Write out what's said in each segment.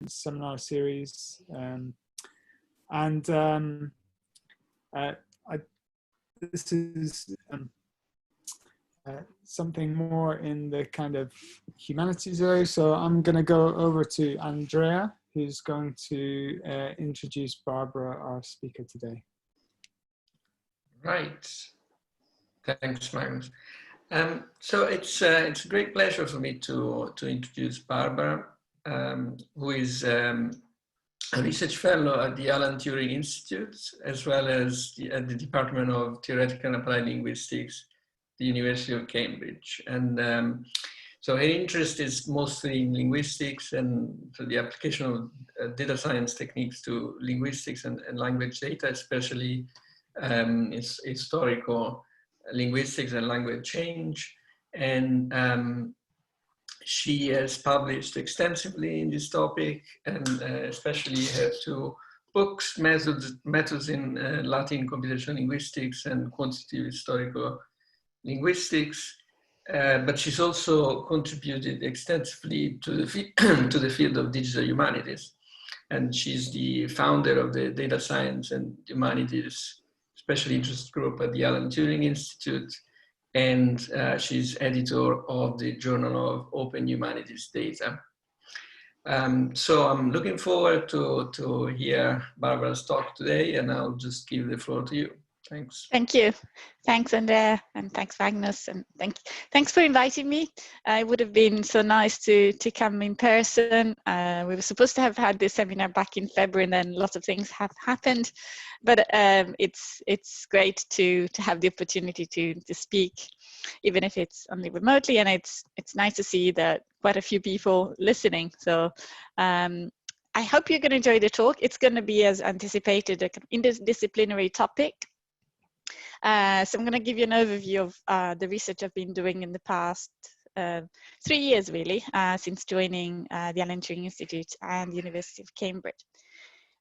seminar series, and this is something more in the kind of humanities area. So I'm going to go over to Andrea, who's going to introduce Barbara, our speaker today. Right. Thanks, Magnus. So it's a great pleasure for me to introduce Barbara, who is a research fellow at the Alan Turing Institute, as well as at the Department of Theoretical and Applied Linguistics, the University of Cambridge. And so her interest is mostly in linguistics and so the application of data science techniques to linguistics and language data, especially historical linguistics and language change. And she has published extensively in this topic, and especially her two books, Methods in Latin Computational Linguistics and Quantitative Historical Linguistics. But she's also contributed extensively to the field of digital humanities. And she's the founder of the Data Science and Humanities Special Interest Group at the Alan Turing Institute. And she's editor of the Journal of Open Humanities Data. So I'm looking forward to hear Barbara's talk today, and I'll just give the floor to you. Thanks. Thank you. Thanks, Andrea, and thanks, Magnus, and thanks for inviting me. It would have been so nice to come in person. We were supposed to have had this seminar back in February, and then lots of things have happened. But it's great to have the opportunity to speak, even if it's only remotely, and it's nice to see that quite a few people listening. So I hope you're going to enjoy the talk. It's going to be, as anticipated, an interdisciplinary topic. So I'm going to give you an overview of the research I've been doing in the past 3 years, really, since joining the Alan Turing Institute and the University of Cambridge.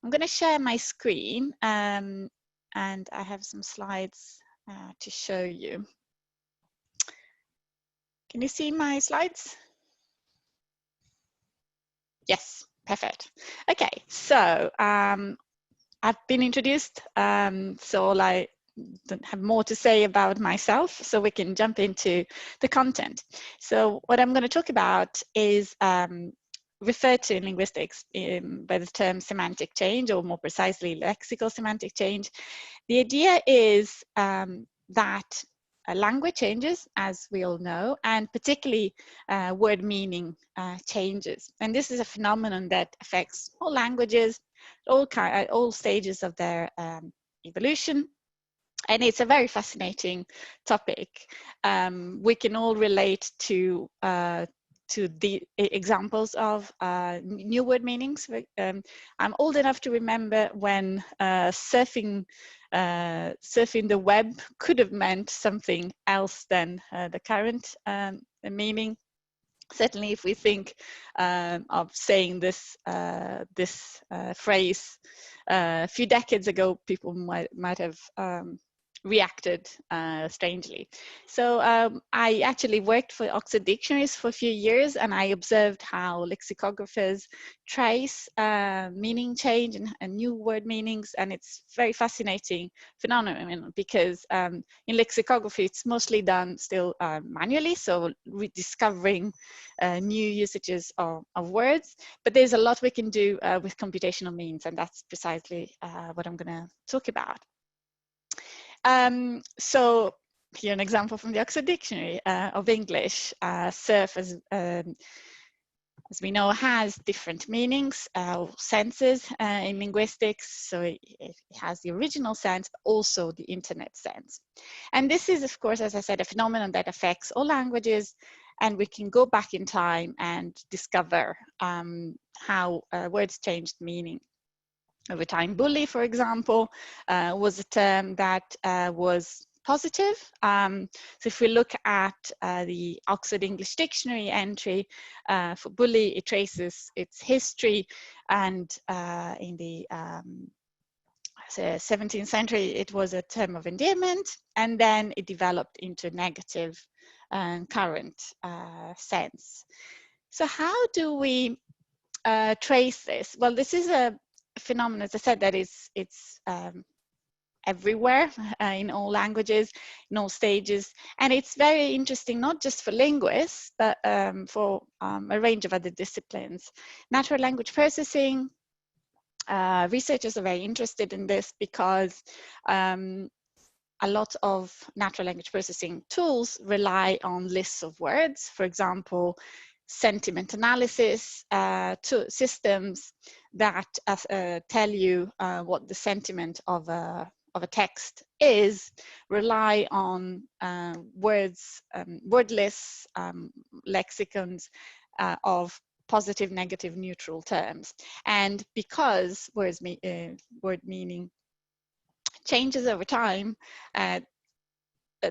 I'm going to share my screen, and I have some slides to show you. Can you see my slides? Yes, perfect. Okay, so I've been introduced, so I don't have more to say about myself, so we can jump into the content. So what I'm going to talk about is referred to in linguistics by the term semantic change, or more precisely lexical semantic change. The idea is that language changes, as we all know, and particularly word meaning changes. And this is a phenomenon that affects all languages, all stages of their evolution. And it's a very fascinating topic. We can all relate to the examples of new word meanings. I'm old enough to remember when surfing the web could have meant something else than the current meaning. Certainly, if we think of saying this phrase a few decades ago, people might have reacted strangely. So I actually worked for Oxford Dictionaries for a few years, and I observed how lexicographers trace meaning change and new word meanings, and it's very fascinating phenomenon because in lexicography it's mostly done still manually, so rediscovering new usages of words, but there's a lot we can do with computational means, and that's precisely what I'm going to talk about. So here an example from the Oxford Dictionary of English. Surf, as we know, has different meanings, senses in linguistics. So it has the original sense, but also the internet sense. And this is, of course, as I said, a phenomenon that affects all languages, and we can go back in time and discover how words changed meaning over time. Bully, for example, was a term that was positive. So if we look at the Oxford English Dictionary entry for bully, it traces its history, and in the 17th century it was a term of endearment, and then it developed into negative current sense. So how do we trace this? Well, this is a phenomenon, as I said, that it's everywhere in all languages, in all stages. And it's very interesting, not just for linguists, but for a range of other disciplines. Natural language processing, researchers are very interested in this because a lot of natural language processing tools rely on lists of words. For example, sentiment analysis systems that tell you what the sentiment of a text is, rely on words, word lists, lexicons of positive, negative, neutral terms. And because word meaning changes over time,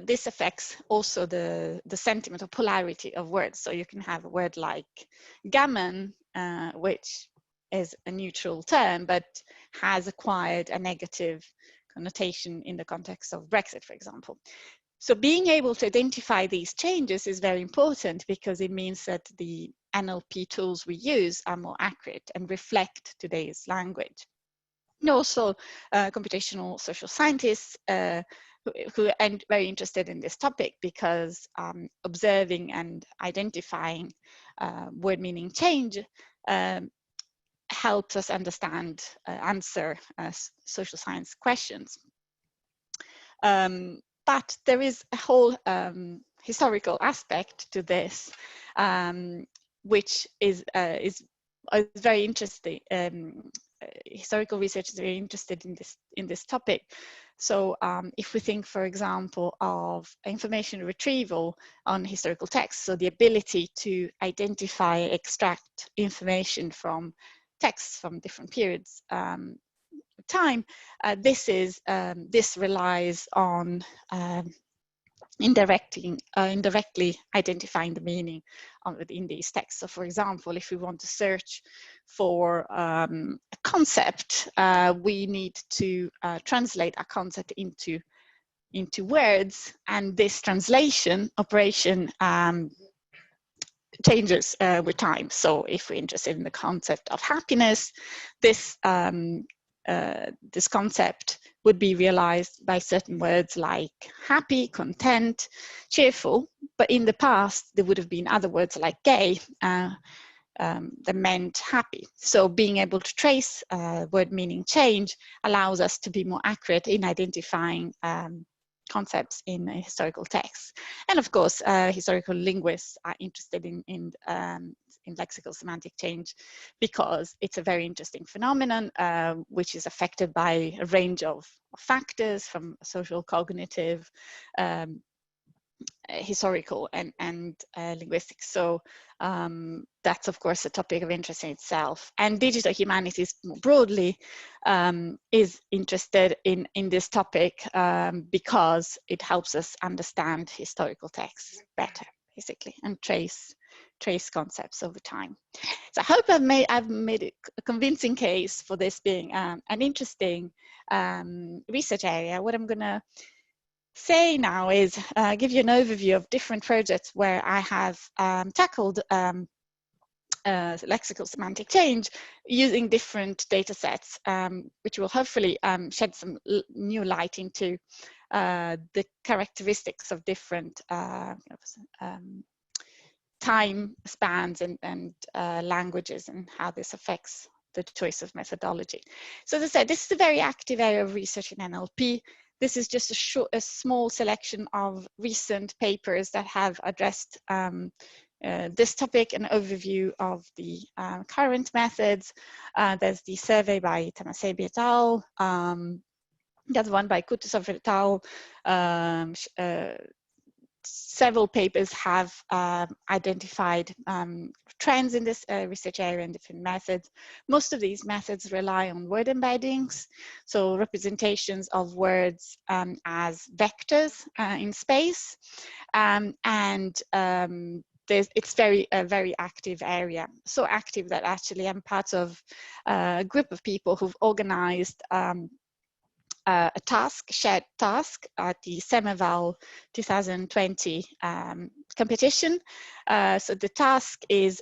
this affects also the sentiment or polarity of words. So you can have a word like gammon, which is a neutral term, but has acquired a negative connotation in the context of Brexit, for example. So being able to identify these changes is very important, because it means that the NLP tools we use are more accurate and reflect today's language. And also computational social scientists who are very interested in this topic, because observing and identifying word meaning change helps us understand, answer social science questions. But there is a whole historical aspect to this, which is very interesting. Historical research is very interested in this topic. So if we think, for example, of information retrieval on historical texts, so the ability to identify, extract information from texts from different periods time, this relies on indirectly identifying the meaning within these texts. So for example, if we want to search for a concept, we need to translate a concept into words, and this translation operation changes with time. So if we're interested in the concept of happiness, this this concept would be realized by certain words like happy, content, cheerful. But in the past, there would have been other words like gay that meant happy. So being able to trace word meaning change allows us to be more accurate in identifying concepts in historical texts. And of course, historical linguists are interested in lexical semantic change, because it's a very interesting phenomenon which is affected by a range of factors, from social, cognitive, historical, and linguistics. So that's of course a topic of interest in itself. And digital humanities more broadly is interested in this topic because it helps us understand historical texts better, basically, and trace concepts over time. So I hope I've made a convincing case for this being an interesting research area. What I'm going to say now is give you an overview of different projects where I have tackled lexical semantic change using different data sets, which will hopefully shed some new light into the characteristics of different time spans and languages, and how this affects the choice of methodology. So as I said, this is a very active area of research in NLP. This is just a small selection of recent papers that have addressed this topic, an overview of the current methods. There's the survey by Tamasebi et al. The other one by Kutuzov et al. Several papers have identified trends in this research area and different methods. Most of these methods rely on word embeddings, so representations of words as vectors in space, it's a very active area, so active that actually I'm part of a group of people who've organized a shared task at the Semeval 2020 competition. So the task is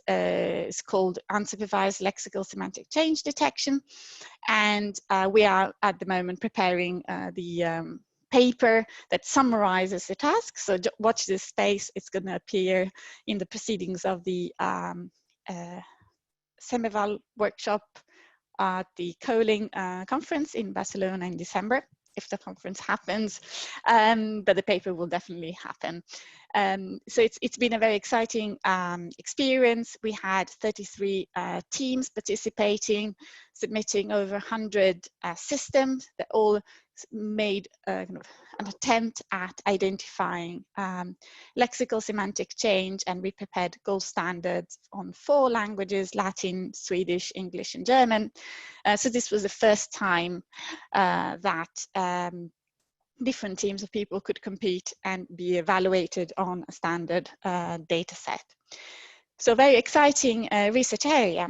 called unsupervised lexical semantic change detection. And we are at the moment preparing the paper that summarizes the task. So watch this space. It's going to appear in the proceedings of the Semeval workshop at the Coling conference in Barcelona in December, if the conference happens, but the paper will definitely happen. So it's been a very exciting experience. We had 33 teams participating, submitting over 100 systems that all made kind of an attempt at identifying lexical semantic change, and we prepared gold standards on 4 languages: Latin, Swedish, English, and German. So this was the first time that different teams of people could compete and be evaluated on a standard data set. So very exciting research area.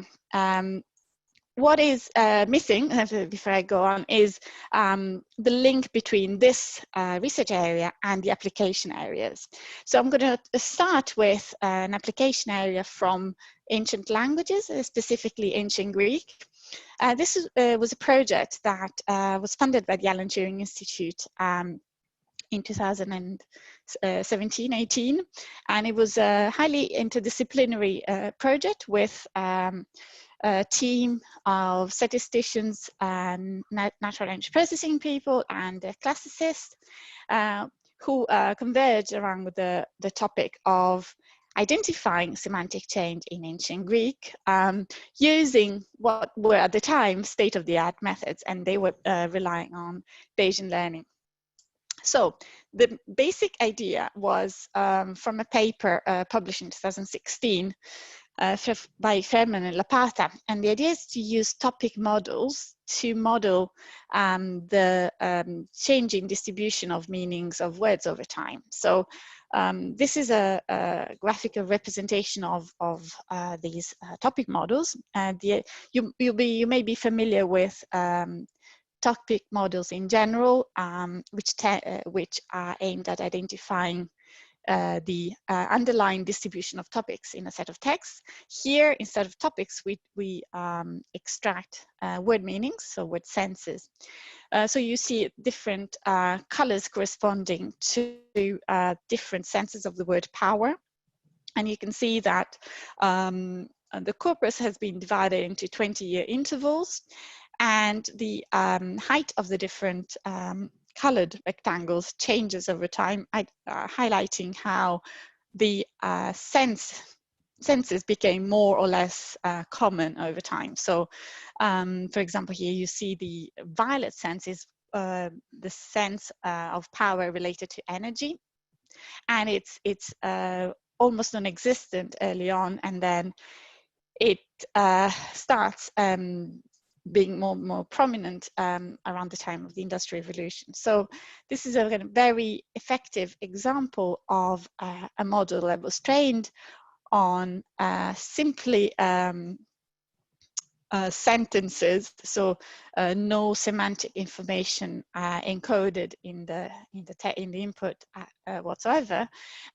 What is missing, before I go on, is the link between this research area and the application areas. So I'm going to start with an application area from ancient languages, specifically ancient Greek. This was a project that was funded by the Alan Turing Institute in 2017-18, and it was a highly interdisciplinary project with a team of statisticians and natural language processing people and classicists who converged around the topic of identifying semantic change in ancient Greek using what were at the time state-of-the-art methods, and they were relying on Bayesian learning. So the basic idea was from a paper published in 2016 by Ferman and Lapata, and the idea is to use topic models to model the changing distribution of meanings of words over time. So this is a graphical representation of these topic models. You may be familiar with topic models in general, which are aimed at identifying the underlying distribution of topics in a set of texts. Here, instead of topics, we extract word meanings, so word senses. So you see different colors corresponding to different senses of the word power. And you can see that the corpus has been divided into 20-year intervals, and the height of the different colored rectangles changes over time, highlighting how the senses became more or less common over time. So, for example, here you see the violet sense is the sense of power related to energy, and it's almost non-existent early on, and then it starts being more prominent around the time of the Industrial Revolution. So this is a very effective example of a model that was trained on simply sentences, so no semantic information encoded in the input whatsoever,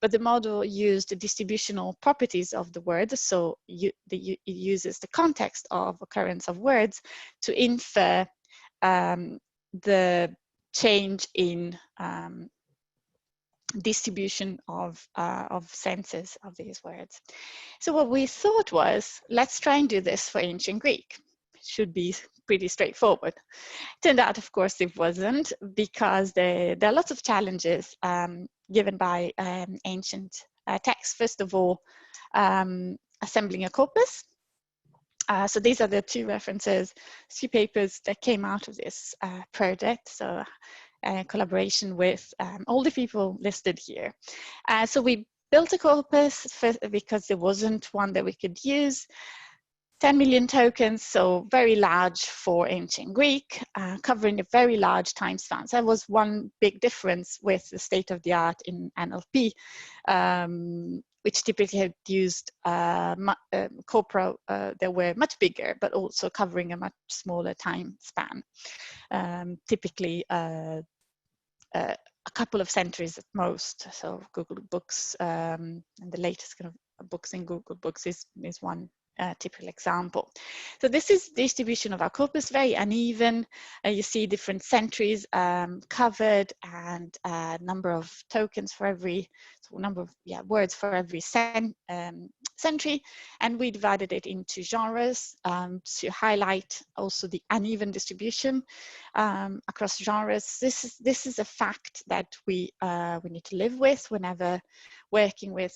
but the model used the distributional properties of the word. So it uses the context of occurrence of words to infer the change in distribution of senses of these words. So what we thought was, let's try and do this for ancient Greek. It should be pretty straightforward. Turned out, of course, it wasn't, because there are lots of challenges given by ancient texts. First of all, assembling a corpus. So these are the 2 references, 2 papers that came out of this project. So collaboration with all the people listed here. So we built a corpus because there wasn't one that we could use. 10 million tokens, so very large for ancient Greek, covering a very large time span. So that was one big difference with the state of the art in NLP. which typically had used corpora that were much bigger, but also covering a much smaller time span, typically a couple of centuries at most. So Google Books, and the latest kind of books in Google Books is one typical example. So this is distribution of our corpus, very uneven. You see different centuries covered, and a number of tokens for every, so number of words for every century, and we divided it into genres to highlight also the uneven distribution across genres. This is a fact that we need to live with whenever working with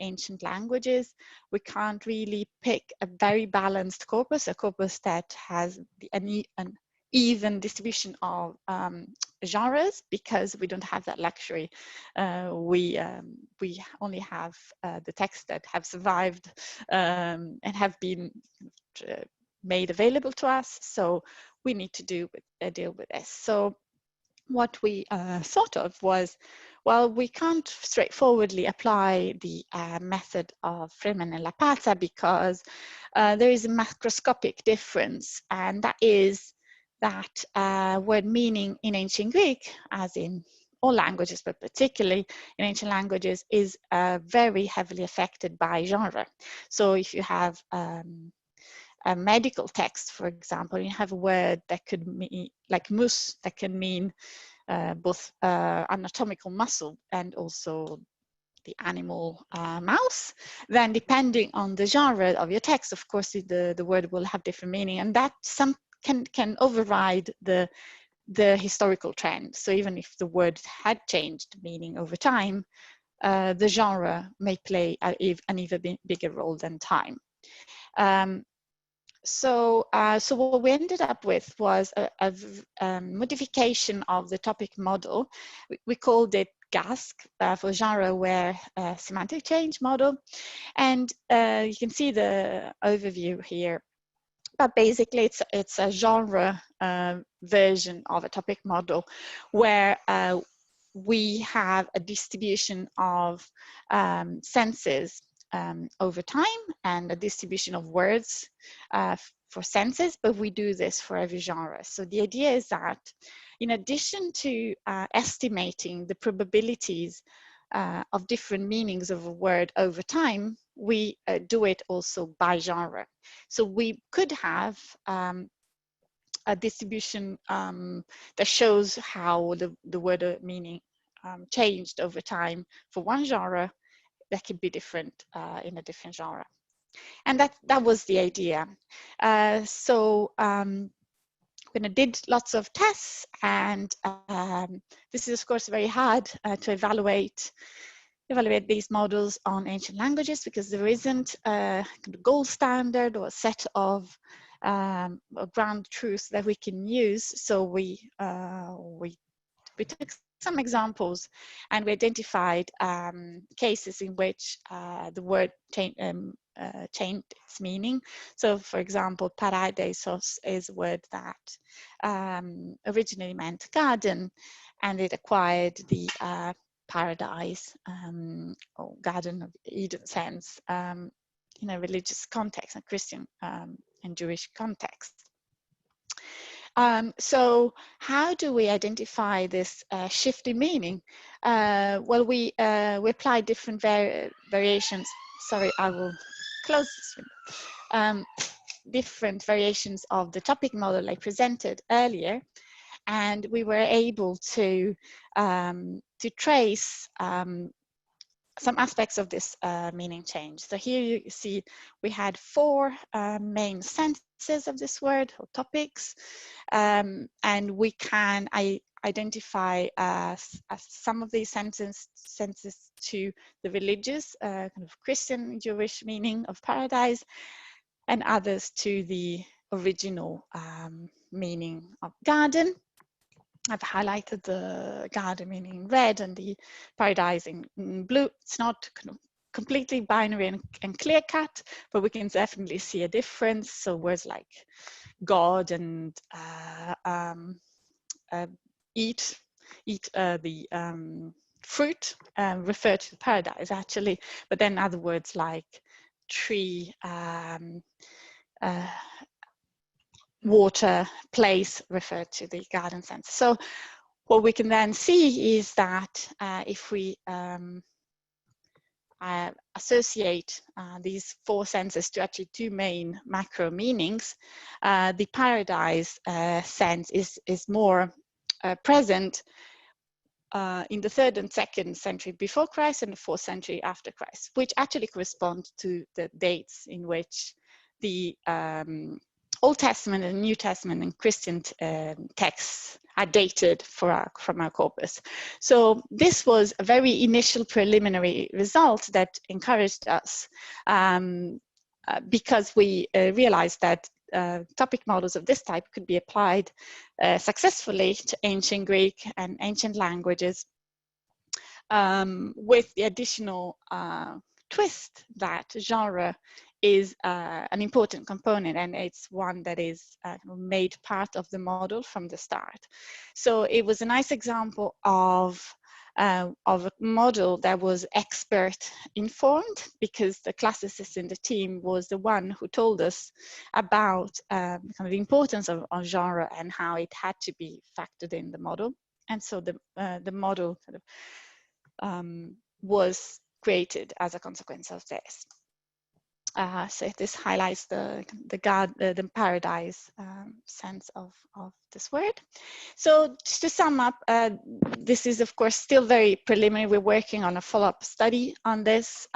ancient languages. We can't really pick a very balanced corpus, a corpus that has an even distribution of genres, because we don't have that luxury. We only have the texts that have survived and have been made available to us, so we need to deal with this. So what we thought of was, well, we can't straightforwardly apply the method of Freeman and Lapata, because there is a macroscopic difference, and that is that word meaning in ancient Greek, as in all languages, but particularly in ancient languages, is very heavily affected by genre. So if you have a medical text, for example, you have a word that could mean, like mus, that can mean both anatomical muscle and also the animal mouse. Then depending on the genre of your text, of course, the word will have different meaning, and that can override the historical trend. So even if the word had changed meaning over time, the genre may play an even bigger role than time. So what we ended up with was a modification of the topic model. We called it GASC for genre aware semantic change model. And you can see the overview here. But basically, it's a genre version of a topic model where we have a distribution of senses over time and a distribution of words for senses, but we do this for every genre. So the idea is that in addition to estimating the probabilities of different meanings of a word over time, we do it also by genre. So we could have a distribution that shows how the word meaning changed over time for one genre that could be different in a different genre. And that was the idea. We did lots of tests, and this is of course very hard to evaluate these models on ancient languages, because there isn't a gold standard or a set of ground truth that we can use. So we took some examples, and we identified cases in which the word changed its meaning. So for example, paradisos is a word that originally meant garden, and it acquired the paradise or Garden of Eden sense in a religious context, a Christian and Jewish context. So how do we identify this shift in meaning? Well, we applied different variations. Sorry, I will close this window. Different variations of the topic model I presented earlier, and we were able to trace some aspects of this meaning change. So here you see we had 4 main senses of this word, or topics, and we can identify some of these senses to the religious, kind of Christian, Jewish meaning of paradise, and others to the original meaning of garden. I've highlighted the garden meaning in red and the paradise in blue. It's not completely binary and clear cut, but we can definitely see a difference. So words like God and eat the fruit refer to paradise actually, but then other words like tree, water, place refer to the garden sense. So what we can then see is that if we associate these four senses to actually two main macro meanings, the paradise sense is more present in the 3rd and 2nd century before Christ and the 4th century after Christ, which actually correspond to the dates in which the Old Testament and New Testament and Christian texts are dated from our corpus. So this was a very initial preliminary result that encouraged us because we realized that topic models of this type could be applied successfully to ancient Greek and ancient languages, with the additional twist that genre is an important component, and it's one that is made part of the model from the start. So it was a nice example of a model that was expert informed, because the classicist in the team was the one who told us about kind of the importance of genre and how it had to be factored in the model. And so the model kind of was created as a consequence of this. So this highlights the paradise sense of this word. So just to sum up, this is of course still very preliminary. We're working on a follow-up study on this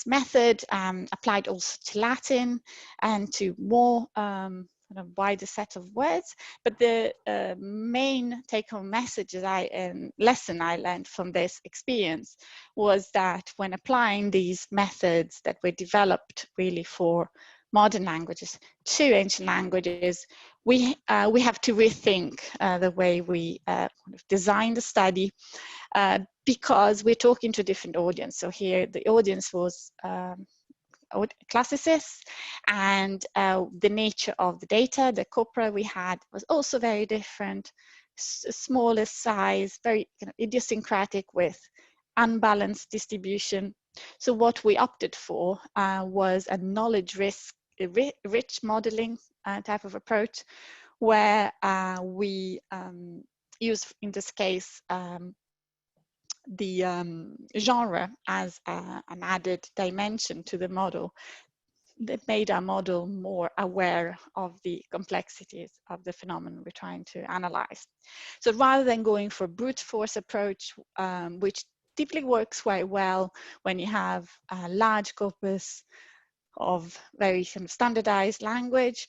method, applied also to Latin and to more kind of wider set of words. But the main take-home message that lesson I learned from this experience was that when applying these methods that were developed really for modern languages to ancient languages, we have to rethink the way we kind of design the study, because we're talking to a different audience. So here the audience was classicists, and the nature of the data, the corpora we had was also very different, smaller size, very kind of idiosyncratic with unbalanced distribution. So what we opted for was a knowledge rich modeling type of approach, where we use, in this case, the genre as an added dimension to the model that made our model more aware of the complexities of the phenomenon we're trying to analyze. So rather than going for brute force approach, which typically works quite well when you have a large corpus of very kind of standardized language,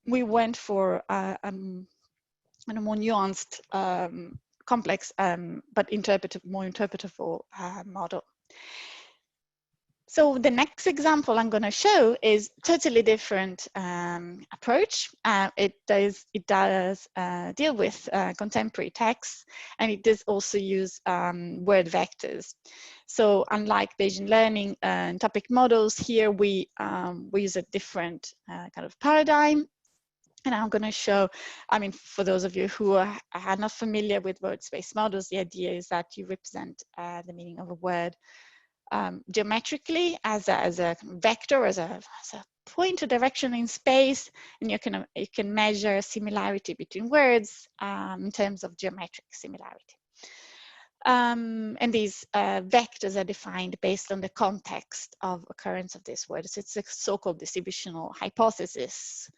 we went for a more nuanced, complex, but more interpretable model. So the next example I'm going to show is totally different approach. It does deal with contemporary texts, and it does also use word vectors. So unlike Bayesian learning and topic models, here we use a different kind of paradigm. And I'm going to show, I mean, for those of you who are not familiar with word-space models, the idea is that you represent the meaning of a word geometrically as a vector, as a point or direction in space, and you can measure similarity between words in terms of geometric similarity. And these vectors are defined based on the context of occurrence of this word. So it's a so-called distributional hypothesis.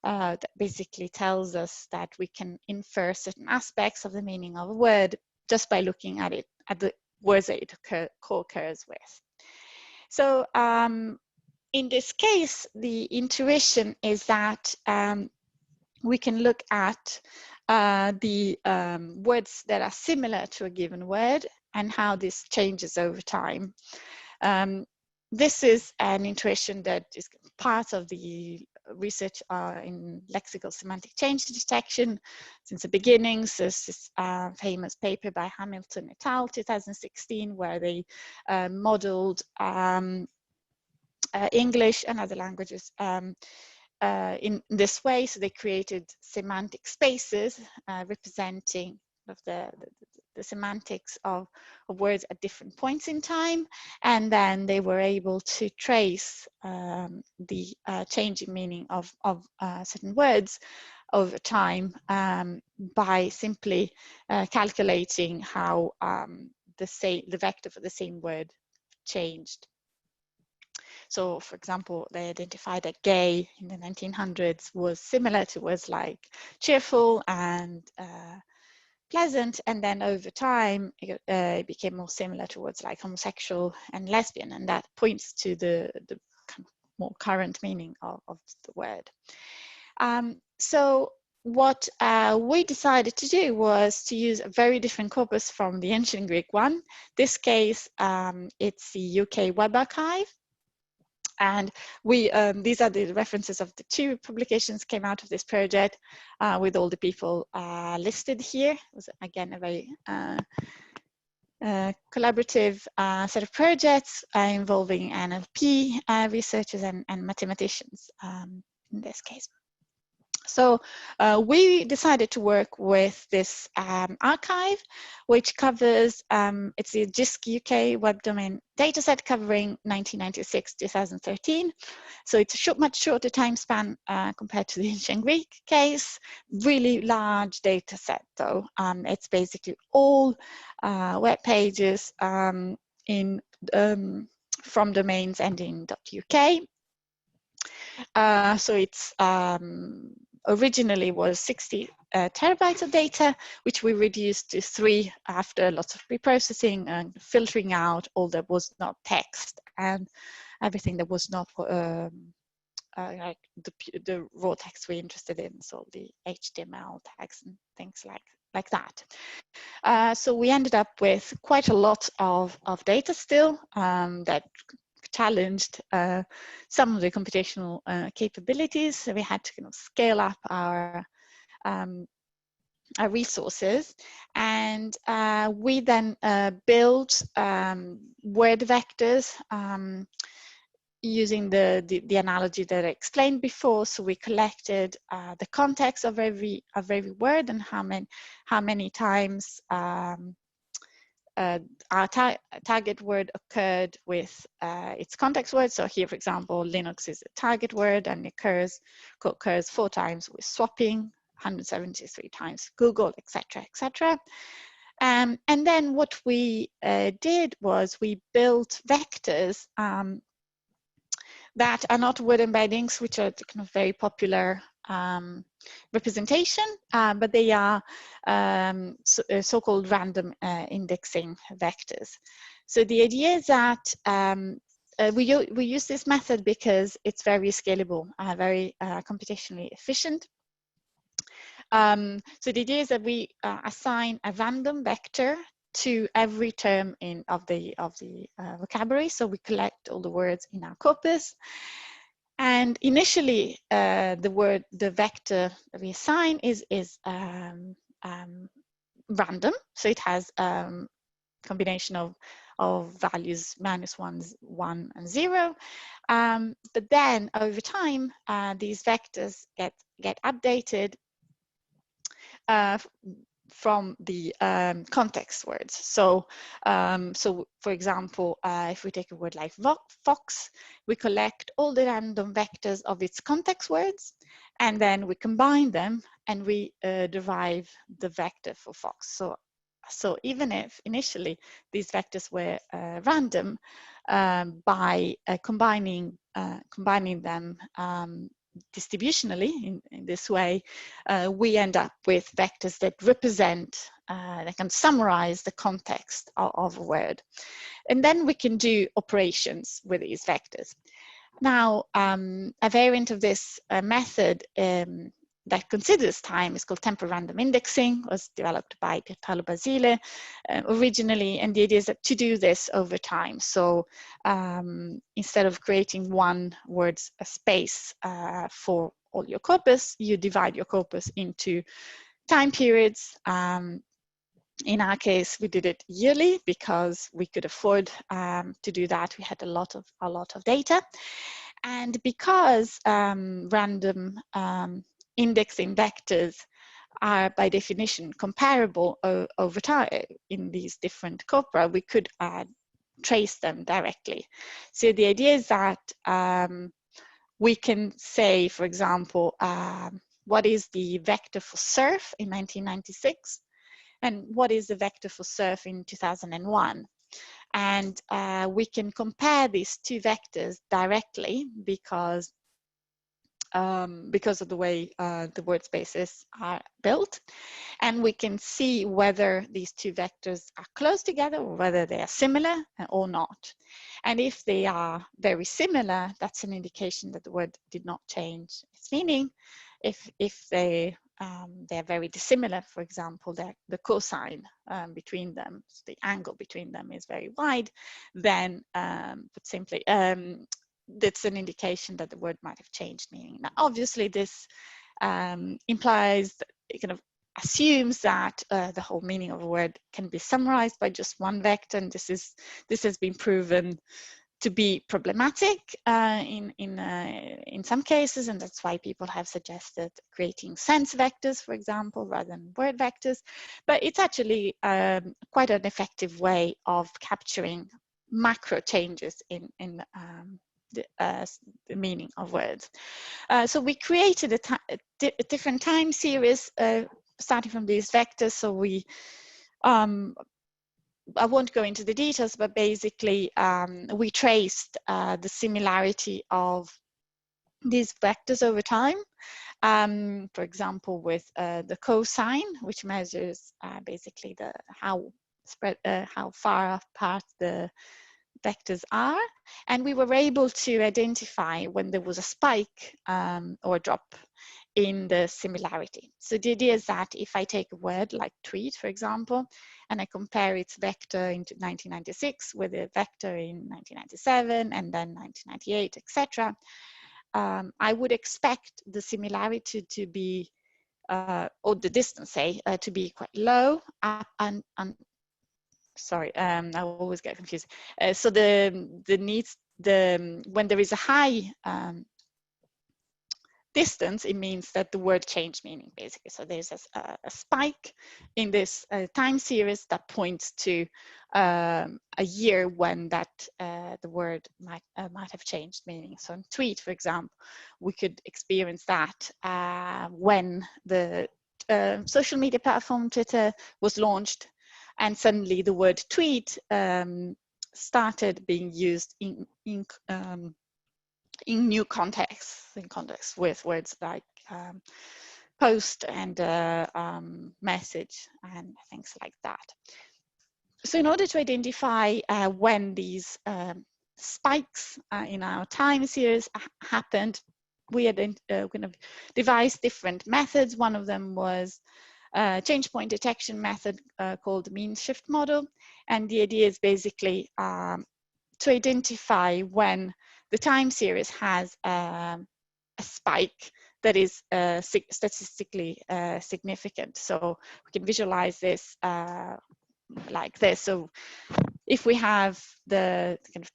That basically tells us that we can infer certain aspects of the meaning of a word just by looking at it, at the words that it co-occurs with. So in this case, the intuition is that we can look at the words that are similar to a given word and how this changes over time. This is an intuition that is part of the research in lexical semantic change detection since the beginnings. There's this famous paper by Hamilton et al. 2016, where they modeled English and other languages in this way. So they created semantic spaces representing the the semantics of words at different points in time, and then they were able to trace the changing meaning of certain words over time by simply calculating how the vector for the same word changed. So, for example, they identified that gay in the 1900s was similar to words like cheerful and pleasant, and then over time it became more similar to words like homosexual and lesbian, and that points to the kind of more current meaning of the word. So what we decided to do was to use a very different corpus from the ancient Greek one. This case, it's the UK Web Archive. And we these are the references of the 2 publications came out of this project with all the people listed here. It was, again, a very collaborative set of projects involving NLP researchers and mathematicians in this case. So we decided to work with this archive, which covers, it's the JISC UK web domain dataset covering 1996-2013. So it's a much shorter time span compared to the ancient Greek case. Really large data set though. It's basically all web pages from domains ending .uk. So it's originally was 60 terabytes of data, which we reduced to 3 after lots of preprocessing and filtering out all that was not text and everything that was not like the raw text we're interested in, so the HTML tags and things like that. So we ended up with quite a lot of data still that challenged some of the computational capabilities. So we had to kind of scale up our resources, and we then built word vectors using the analogy that I explained before. So we collected the context of every word and how many times our target word occurred with its context word. So here, for example, Linux is a target word and occurs 4 times with swapping, 173 times Google, etc., etc. And then what we did was we built vectors that are not word embeddings, which are kind of very popular representation, but they are so-called random indexing vectors. So the idea is that we use this method because it's very scalable, very computationally efficient. So the idea is that we assign a random vector to every term of the vocabulary. So we collect all the words in our corpus. And initially, the vector that we assign is random. So it has combination of values -1 and 0. But then over time, these vectors get updated from the context words. So, for example, if we take a word like fox, we collect all the random vectors of its context words, and then we combine them and we derive the vector for fox. So even if initially these vectors were random, by combining them distributionally in this way, we end up with vectors that represent, that can summarize the context of a word. And then we can do operations with these vectors. Now, a variant of this method that considers time is called temporal random indexing, was developed by Paolo Basile originally, and the idea is that to do this over time. So instead of creating one word space for all your corpus, you divide your corpus into time periods. In our case, we did it yearly because we could afford to do that. We had a lot of data, and because random indexing vectors are by definition comparable over time in these different corpora, we could trace them directly. So the idea is that we can say, for example, what is the vector for surf in 1996 and what is the vector for surf in 2001. And we can compare these two vectors directly because of the way the word spaces are built. And we can see whether these two vectors are close together or whether they are similar or not. And if they are very similar, that's an indication that the word did not change its meaning. If they are very dissimilar, for example, the cosine between them, so the angle between them is very wide, then but simply that's an indication that the word might have changed meaning. Now, obviously, this implies, it kind of assumes that the whole meaning of a word can be summarized by just one vector, and this has been proven to be problematic in some cases, and that's why people have suggested creating sense vectors, for example, rather than word vectors. But it's actually quite an effective way of capturing macro changes in the meaning of words. So we created a different time series starting from these vectors. So we I won't go into the details, but basically we traced the similarity of these vectors over time. For example, with the cosine, which measures basically how far apart the vectors are, and we were able to identify when there was a spike or a drop in the similarity. So the idea is that if I take a word like tweet, for example, and I compare its vector in 1996 with a vector in 1997 and then 1998, etc., I would expect the similarity to be, or the distance, say, to be quite low and sorry, I always get confused. So when there is a high distance, it means that the word changed meaning, basically. So there's a spike in this time series that points to a year when the word might have changed meaning. So in tweet, for example, we could experience that when the social media platform Twitter was launched, and suddenly the word tweet started being used in new contexts, in context with words like post and message and things like that. So in order to identify when these spikes in our time series happened, we had kind of devised different methods. One of them was change point detection method called the mean shift model. And the idea is basically to identify when the time series has a spike that is statistically significant. So we can visualize this like this. So if we have the kind of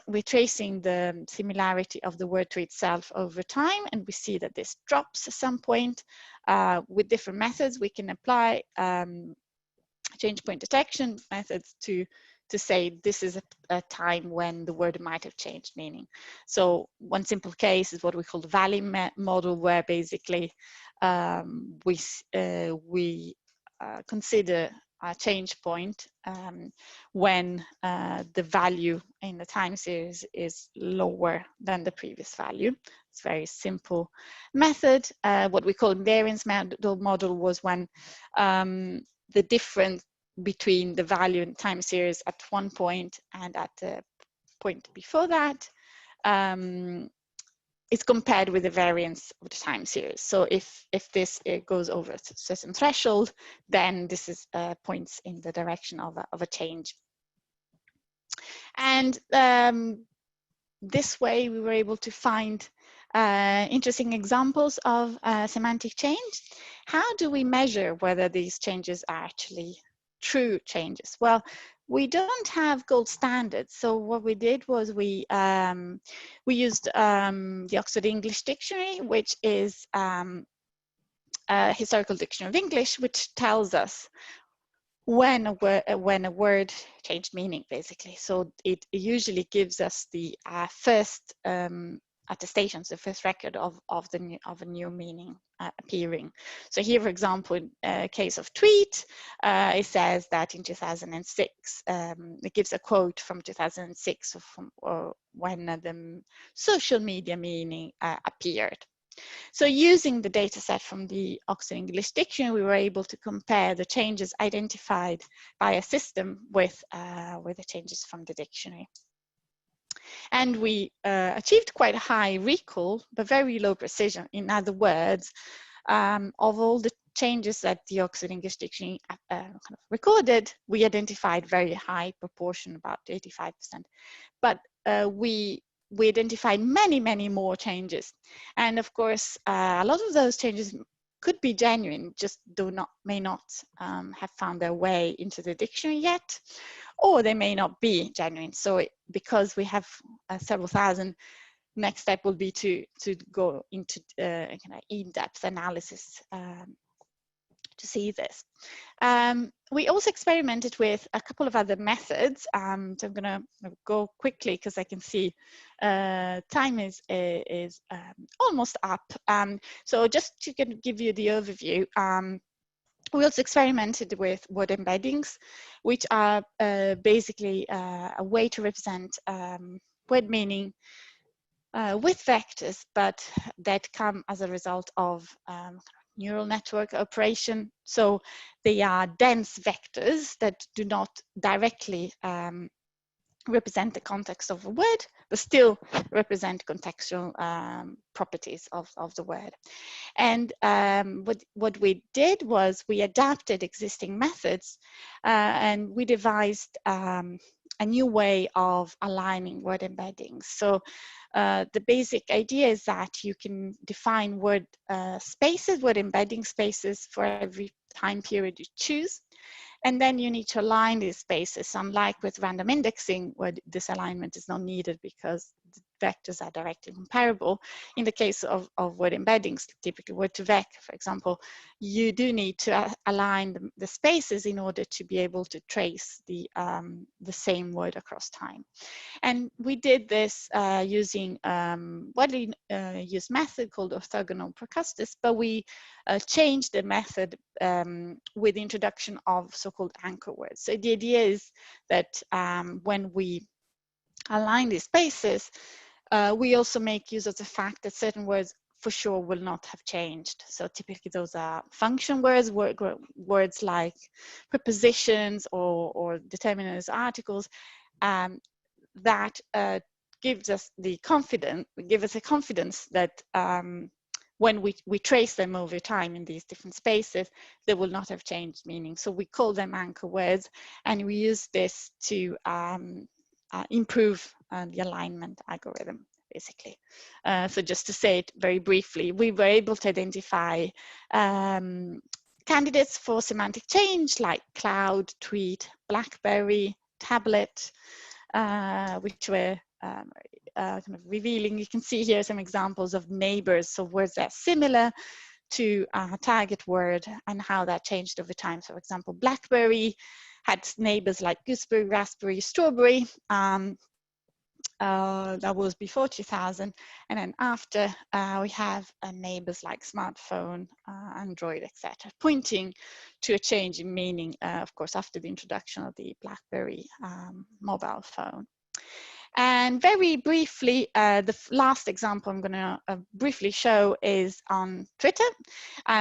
we're tracing the similarity of the word to itself over time, and we see that this drops at some point. With different methods, we can apply change point detection methods to say this is a time when the word might have changed meaning. So one simple case is what we call the valley model, where basically we consider a change point when the value in the time series is lower than the previous value. It's a very simple method. What we call variance model was when the difference between the value in time series at one point and at the point before that is compared with the variance of the time series. So if this goes over a certain threshold, then this is points in the direction of a change. And this way we were able to find interesting examples of semantic change. How do we measure whether these changes are actually true changes? Well, we don't have gold standards. So what we did was we used the Oxford English Dictionary, which is historical dictionary of English, which tells us when a word changed meaning, basically. So it usually gives us the first attestations, the first record of a new meaning appearing. So here, for example, in case of tweet, it says that in 2006, it gives a quote from 2006 or when the social media meaning appeared. So using the data set from the Oxford English Dictionary, we were able to compare the changes identified by a system with the changes from the dictionary. And we achieved quite a high recall, but very low precision. In other words, of all the changes that the Oxford English Dictionary kind of recorded, we identified very high proportion, about 85%. But we identified many, many more changes. And of course, a lot of those changes could be genuine, just may not have found their way into the dictionary yet, or they may not be genuine. So because we have several thousand, next step will be to go into kind of in-depth analysis to see this. We also experimented with a couple of other methods. So I'm going to go quickly because I can see time is almost up. So just to give you the overview, we also experimented with word embeddings, which are basically a way to represent word meaning with vectors, but that come as a result of neural network operation. So they are dense vectors that do not directly represent the context of a word, but still represent contextual properties of the word. And what we did was we adapted existing methods and we devised a new way of aligning word embeddings. So the basic idea is that you can define word spaces, word embedding spaces for every time period you choose. And then you need to align these spaces, unlike with random indexing, where this alignment is not needed because the vectors are directly comparable. In the case of word embeddings, typically word to vec, for example, you do need to align the spaces in order to be able to trace the same word across time. And we did this using widely used method called orthogonal procustis, but we changed the method with the introduction of so-called anchor words. So the idea is that when we align these spaces, we also make use of the fact that certain words for sure will not have changed. So typically those are function words, words like prepositions or determiners, articles, that gives us the confidence, that when we trace them over time in these different spaces, they will not have changed meaning. So we call them anchor words, and we use this to improve the alignment algorithm, basically. So just to say it very briefly, we were able to identify candidates for semantic change like cloud, tweet, BlackBerry, tablet, which were kind of revealing. You can see here some examples of neighbors, so words that are similar to a target word and how that changed over time. So for example, BlackBerry had neighbors like gooseberry, raspberry, strawberry. That was before 2000, and then after we have neighbors like smartphone, Android, etc., pointing to a change in meaning, of course, after the introduction of the BlackBerry mobile phone. And very briefly, the last example I'm going to briefly show is on Twitter.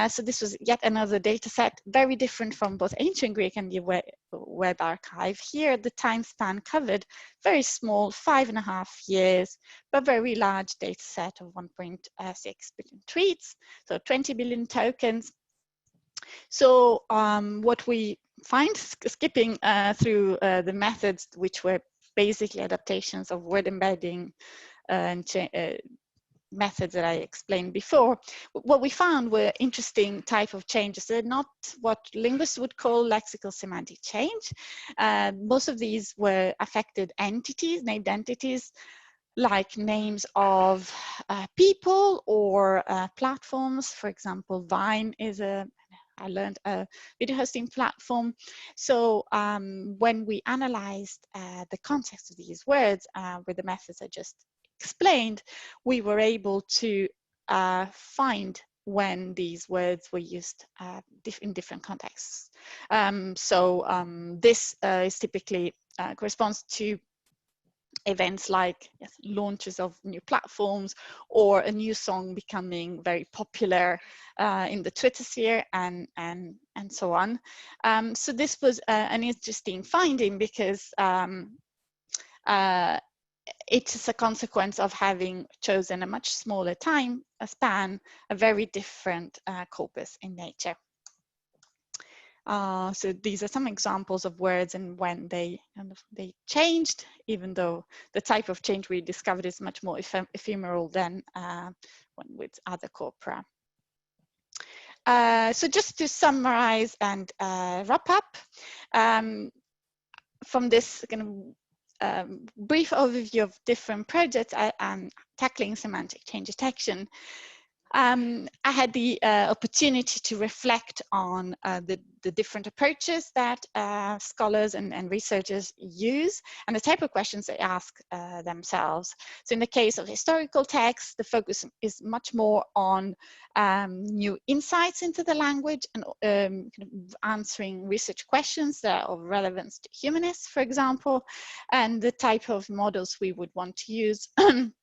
So this was yet another data set, very different from both ancient Greek and the web archive. Here, the time span covered very small, 5.5 years, but very large data set of 1.6 billion tweets, so 20 billion tokens. So what we find, skipping through the methods which were basically adaptations of word embedding and methods that I explained before, what we found were interesting type of changes. They're not what linguists would call lexical semantic change. Most of these were affected entities, named entities, like names of people or platforms. For example, Vine is I learned a video hosting platform. So when we analyzed the context of these words with the methods I just explained, we were able to find when these words were used in different contexts. This is typically corresponds to events like launches of new platforms or a new song becoming very popular in the Twitter sphere and so on. So this was an interesting finding because it is a consequence of having chosen a much smaller time span, a very different corpus in nature. So these are some examples of words and when they changed, even though the type of change we discovered is much more ephemeral than one with other corpora. So just to summarize and wrap up, from this kind of brief overview of different projects tackling semantic change detection, I had the opportunity to reflect on the different approaches that scholars and researchers use and the type of questions they ask themselves. So in the case of historical texts, the focus is much more on new insights into the language and kind of answering research questions that are of relevance to humanists, for example. And the type of models we would want to use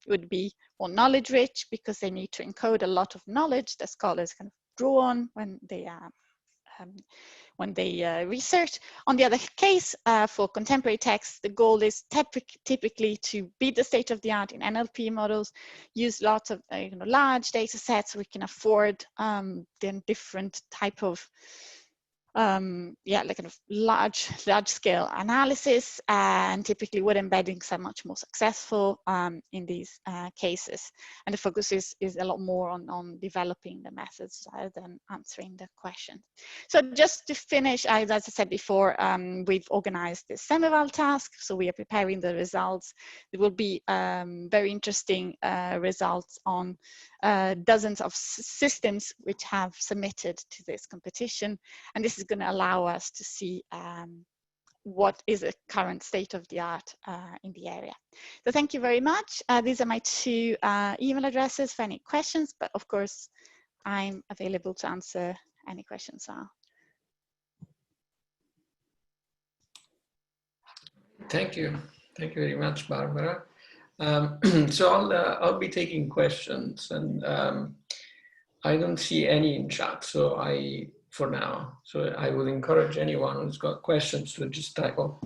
would be more knowledge rich because they need to encode a lot of knowledge that scholars kind of draw on when they research. On the other case, for contemporary texts, the goal is typically to be the state of the art in NLP models, use lots of large data sets so we can afford then different type of like kind of large scale analysis, and typically word embeddings are much more successful in these cases. And the focus is a lot more on developing the methods rather than answering the question. So just to finish, as I said before, we've organized this semival task. So we are preparing the results. There will be very interesting results on dozens of systems which have submitted to this competition. And this is going to allow us to see what is a current state of the art in the area. So thank you very much. These are my two email addresses for any questions, but of course, I'm available to answer any questions now. Thank you. Thank you very much, Barbara. So I'll be taking questions, and I don't see any in chat, so for now. So I would encourage anyone who's got questions to just type up.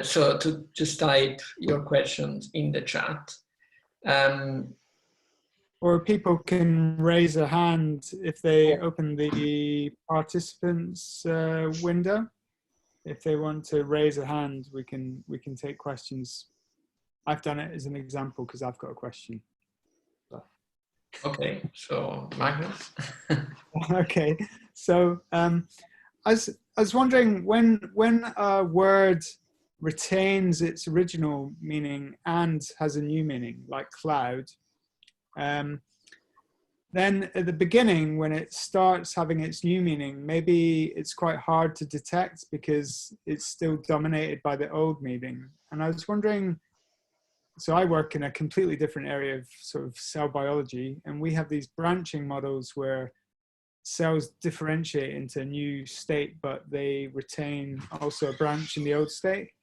So to just type your questions in the chat. Or people can raise a hand if they open the participants window. If they want to raise a hand, we can take questions. I've done it as an example because I've got a question. Okay, so Magnus. Okay, so I was wondering when a word retains its original meaning and has a new meaning, like cloud, then at the beginning, when it starts having its new meaning, maybe it's quite hard to detect because it's still dominated by the old meaning. And I was wondering, so I work in a completely different area of sort of cell biology, and we have these branching models where cells differentiate into a new state, but they retain also a branch in the old state.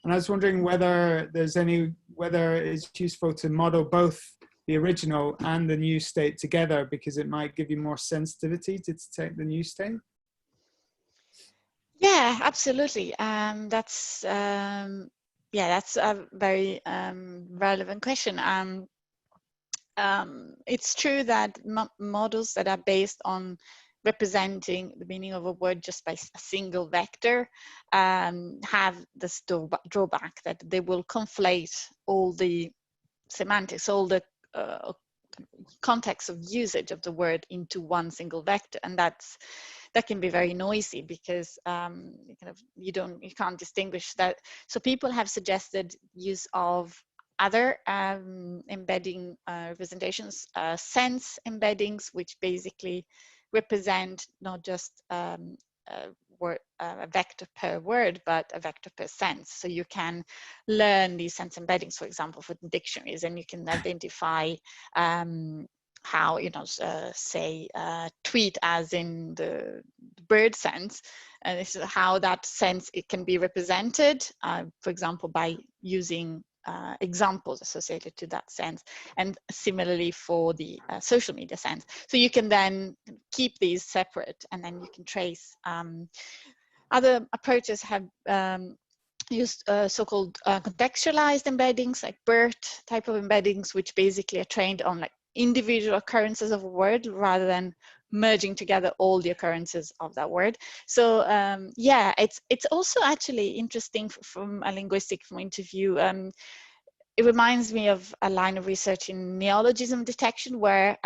And I was wondering whether it's useful to model both the original and the new state together, because it might give you more sensitivity to detect the new state. Yeah, absolutely. That's a very relevant question. It's true that models that are based on representing the meaning of a word just by a single vector have this drawback that they will conflate all the semantics, all the context of usage of the word into one single vector, and that's that can be very noisy because you can't distinguish that. So people have suggested use of other embedding representations, sense embeddings, which basically represent not just a vector per word, but a vector per sense. So you can learn these sense embeddings, for example, for dictionaries, and you can identify how, say tweet as in the bird sense, and this is how that sense it can be represented, for example, by using examples associated to that sense, and similarly for the social media sense. So you can then keep these separate, and then you can trace. Other approaches have used so-called contextualized embeddings, like BERT type of embeddings, which basically are trained on like individual occurrences of a word rather than merging together all the occurrences of that word. So yeah, it's also actually interesting from a linguistic point of view. It reminds me of a line of research in neologism detection, where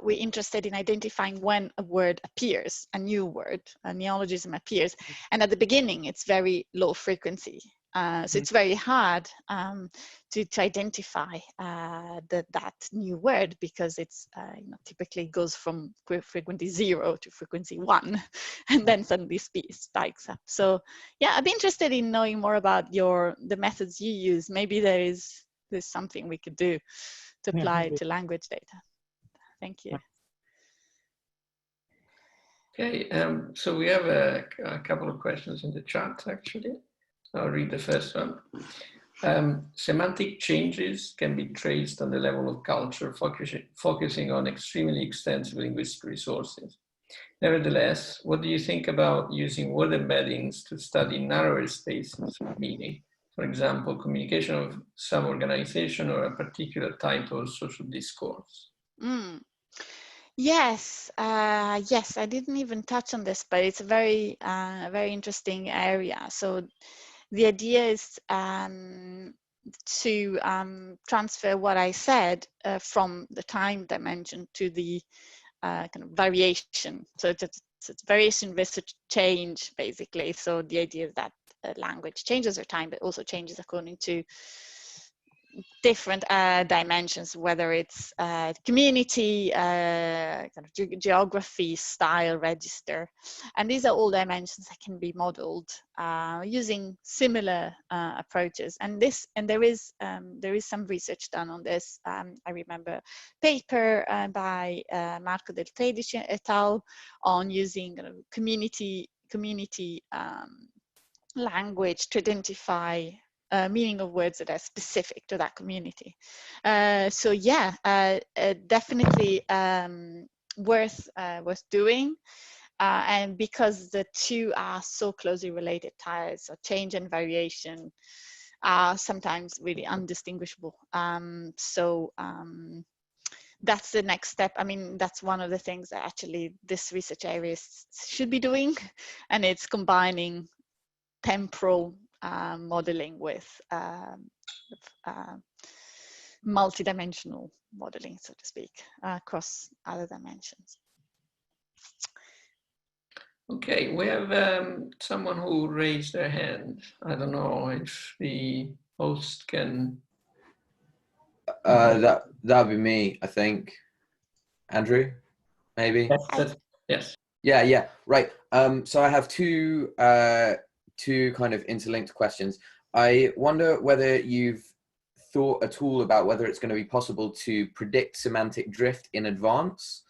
we're interested in identifying when a word appears, a new word, a neologism appears, and at the beginning it's very low frequency. So it's very hard to identify that new word, because it's typically goes from frequency 0 to frequency 1, and then suddenly spikes up. So yeah, I'd be interested in knowing more about the methods you use. Maybe there's something we could do to apply to language data. Thank you. Okay, so we have a couple of questions in the chat, actually. I'll read the first one. Semantic changes can be traced on the level of culture, focusing on extremely extensive linguistic resources. Nevertheless, what do you think about using word embeddings to study narrower spaces of meaning? For example, communication of some organization or a particular type of social discourse? Yes, yes, I didn't even touch on this, but it's a very interesting area. So the idea is to transfer what I said from the time dimension to the kind of variation. So it's variation versus change, basically. So the idea is that language changes over time, but also changes according to different dimensions, whether it's community, kind of geography, style, register, and these are all dimensions that can be modeled using similar approaches. And there is some research done on this. I remember a paper by Marco Del Tredici et al. On using community language to identify meaning of words that are specific to that community. So yeah, definitely worth doing. And because the two are so closely related, so change and variation are sometimes really undistinguishable. That's the next step. I mean, that's one of the things that actually this research area should be doing, and it's combining temporal modeling with multidimensional modeling, so to speak, across other dimensions. Okay, we have someone who raised their hand. I don't know if the host can. That'd be me, I think. Andrew, maybe. Yes. Yeah. Right. So I have two kind of interlinked questions. I wonder whether you've thought at all about whether it's going to be possible to predict semantic drift in advance,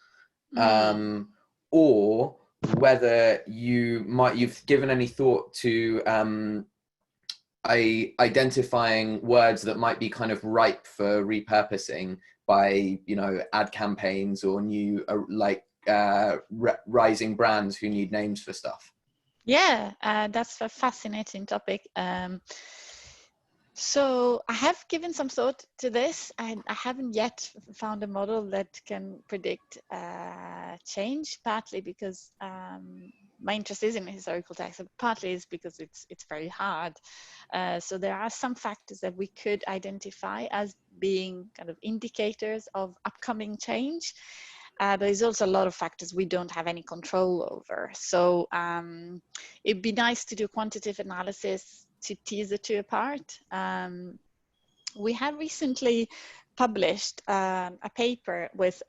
or whether you've given any thought to identifying words that might be kind of ripe for repurposing by, ad campaigns or new rising brands who need names for stuff. Yeah, that's a fascinating topic. So I have given some thought to this, and I haven't yet found a model that can predict change, partly because my interest is in historical text, and partly is because it's very hard. So there are some factors that we could identify as being kind of indicators of upcoming change. but there's also a lot of factors we don't have any control over. So it'd be nice to do quantitative analysis to tease the two apart. We have recently published a paper with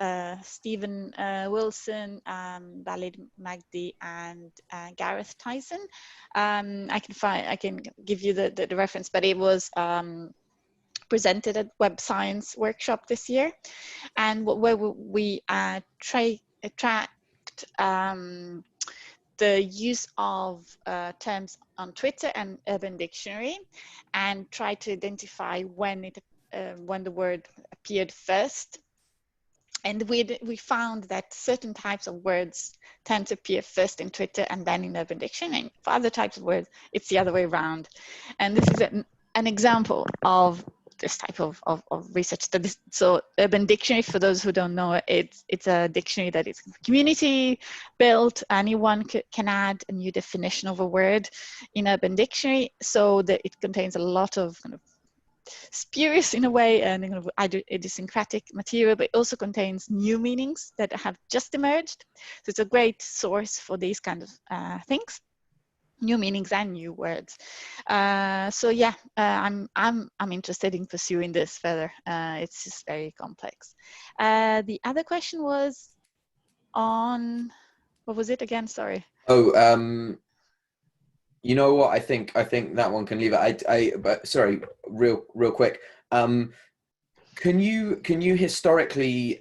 Stephen Wilson, Walid Magdi, and Gareth Tyson. I can give you the reference, but it was presented at Web Science Workshop this year, and where we tracked the use of terms on Twitter and Urban Dictionary, and tried to identify when the word appeared first. And we found that certain types of words tend to appear first in Twitter and then in Urban Dictionary. And for other types of words, it's the other way around. And this is an example of this type of research. So Urban Dictionary, for those who don't know, it's a dictionary that is community built. Anyone can add a new definition of a word in Urban Dictionary, so that it contains a lot of kind of spurious in a way and kind of idiosyncratic material, but it also contains new meanings that have just emerged. So it's a great source for these kind of things, new meanings and new words. So yeah, I'm interested in pursuing this further. It's just very complex. The other question was on, what was it again? Sorry. Oh, you know what? I think that one can leave it. But sorry, real quick. Can you historically,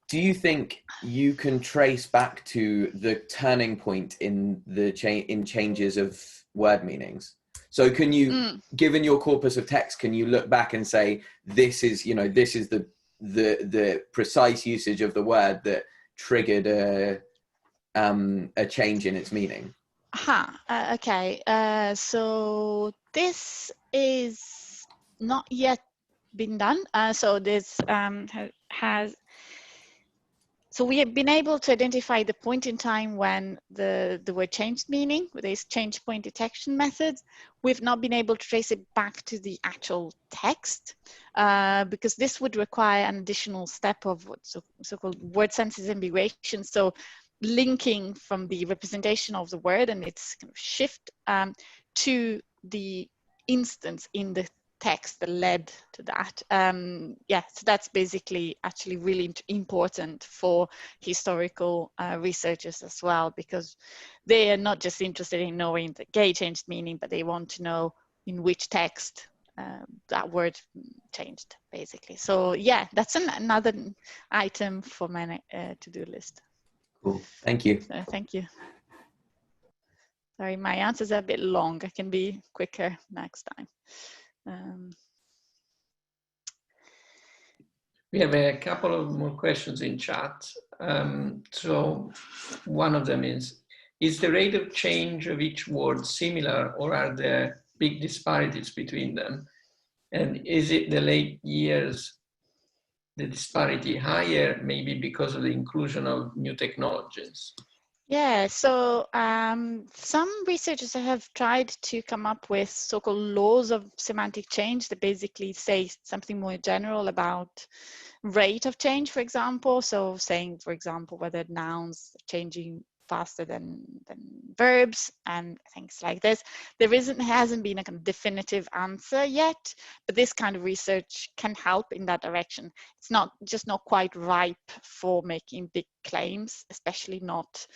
do you think you can trace back to the turning point in the changes of word meanings? So can you, given your corpus of text, can you look back and say, this is the precise usage of the word that triggered a change in its meaning? Okay. So this is not yet been done. So this so we have been able to identify the point in time when the word changed meaning with these change point detection methods. We've not been able to trace it back to the actual text because this would require an additional step of what's so-called word census ambiguation. So linking from the representation of the word and its kind of shift to the instance in the text that led to that. Yeah, so that's basically actually really important for historical researchers as well, because they are not just interested in knowing that gay changed meaning, but they want to know in which text that word changed, basically. So yeah, that's another item for my to-do list. Cool, thank you. Thank you. Sorry, my answers are a bit long. I can be quicker next time. We have a couple of more questions in chat. So one of them is the rate of change of each word similar, or are there big disparities between them? And is it the late years, the disparity higher, maybe because of the inclusion of new technologies? Yeah, so some researchers have tried to come up with so-called laws of semantic change that basically say something more general about rate of change, for example. So saying, for example, whether nouns are changing faster than verbs and things like this. There hasn't been a kind of definitive answer yet, but this kind of research can help in that direction. It's not quite ripe for making big claims, especially not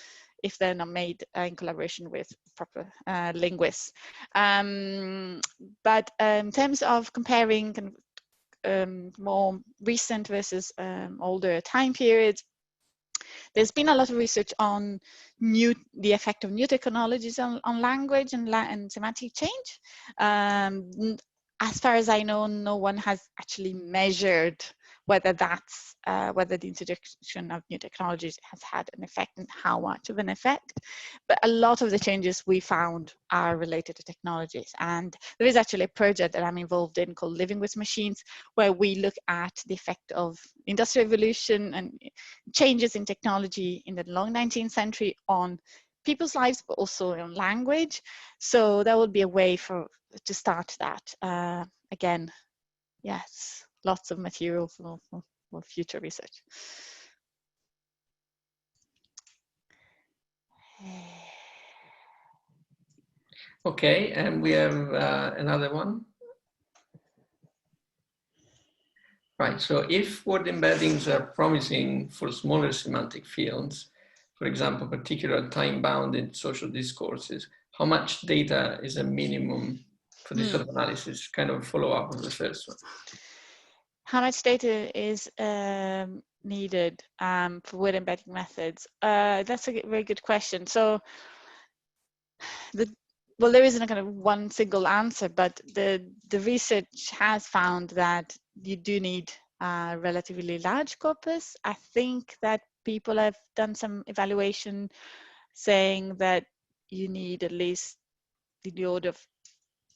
if they're not made in collaboration with proper linguists. But in terms of comparing kind of, more recent versus older time periods, there's been a lot of research on the effect of new technologies on language and semantic change. As far as I know, no one has actually measured whether the introduction of new technologies has had an effect and how much of an effect. But a lot of the changes we found are related to technologies. And there is actually a project that I'm involved in called Living with Machines, where we look at the effect of industrial revolution and changes in technology in the long 19th century on people's lives, but also on language. So that would be a way to start that. Again, yes, lots of material. for future research. Okay, and we have another one. Right, so if word embeddings are promising for smaller semantic fields, for example, particular time-bounded social discourses, how much data is a minimum for this sort of analysis? Kind of follow-up of the first one. How much data is needed for word embedding methods? That's a very good question. So, well, there isn't a kind of one single answer, but the research has found that you do need a relatively large corpus. I think that people have done some evaluation saying that you need at least the order of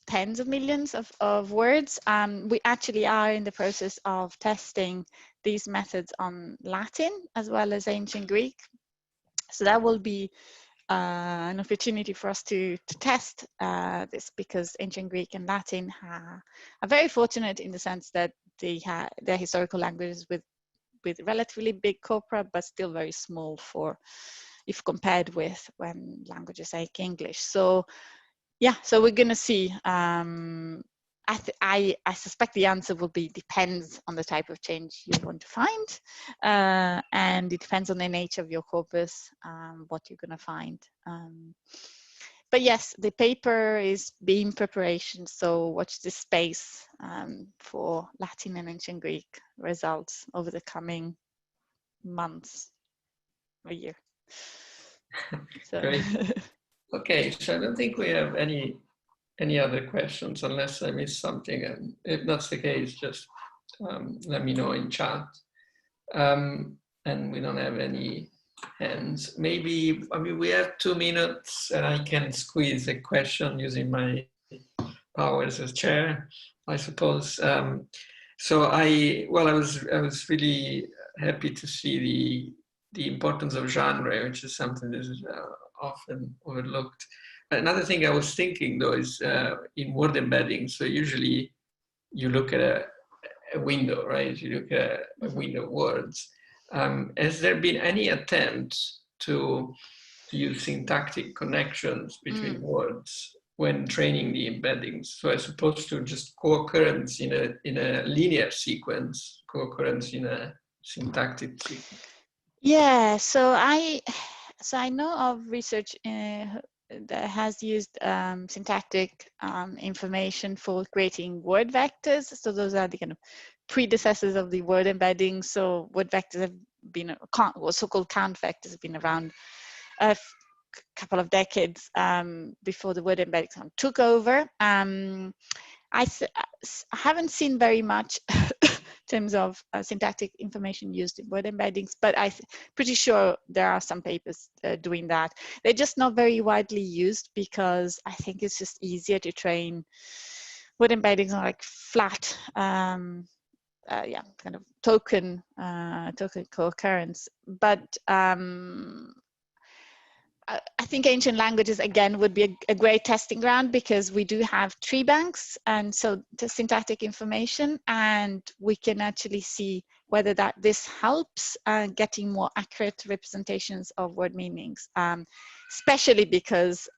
tens of millions of words. We actually are in the process of testing these methods on Latin as well as ancient Greek. So that will be an opportunity for us to test this, because ancient Greek and Latin are very fortunate in the sense that they're historical languages with relatively big corpora, but still very small if compared with when languages like English. So yeah, so we're going to see. I suspect the answer will be depends on the type of change you want to find, and it depends on the nature of your corpus, what you're going to find. But yes, the paper is being preparation, so watch this space for Latin and ancient Greek results over the coming months or year. So. Great. Okay, so I don't think we have any other questions, unless I missed something. And if that's the case, just let me know in chat. And we don't have any hands. Maybe, I mean, we have 2 minutes and I can squeeze a question using my powers as chair, I suppose. So I was really happy to see the importance of genre, which is something that is often overlooked. Another thing I was thinking though is in word embedding. So usually you look at a window, right? You look at a window of words. Has there been any attempt to use syntactic connections between words when training the embeddings, so as opposed to just co-occurrence in a linear sequence, co-occurrence in a syntactic sequence? Yeah, so I know of research that has used syntactic information for creating word vectors. So those are the kind of predecessors of the word embedding. So word vectors have been, or so-called count vectors have been around a couple of decades before the word embedding took over. I haven't seen very much in terms of syntactic information used in word embeddings, but I'm pretty sure there are some papers doing that. They're just not very widely used because I think it's just easier to train word embeddings on like flat, kind of token co-occurrence. But I think ancient languages, again, would be a great testing ground because we do have tree banks and so the syntactic information, and we can actually see whether this helps getting more accurate representations of word meanings, especially because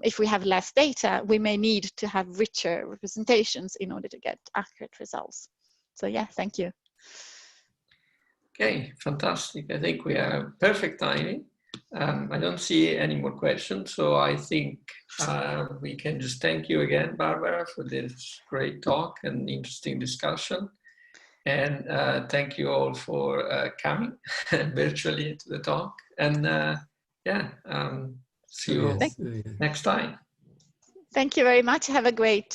if we have less data, we may need to have richer representations in order to get accurate results. So yeah, thank you. Okay, fantastic. I think we are perfect timing. I don't see any more questions, so I think we can just thank you again, Barbara, for this great talk and interesting discussion. And thank you all for coming virtually to the talk. And see you next time. Thank you very much. Have a great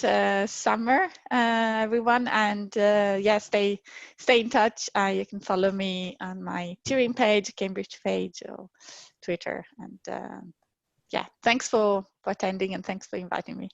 summer, everyone. And stay in touch. You can follow me on my Turing page, Cambridge page, or Twitter. And thanks for attending and thanks for inviting me.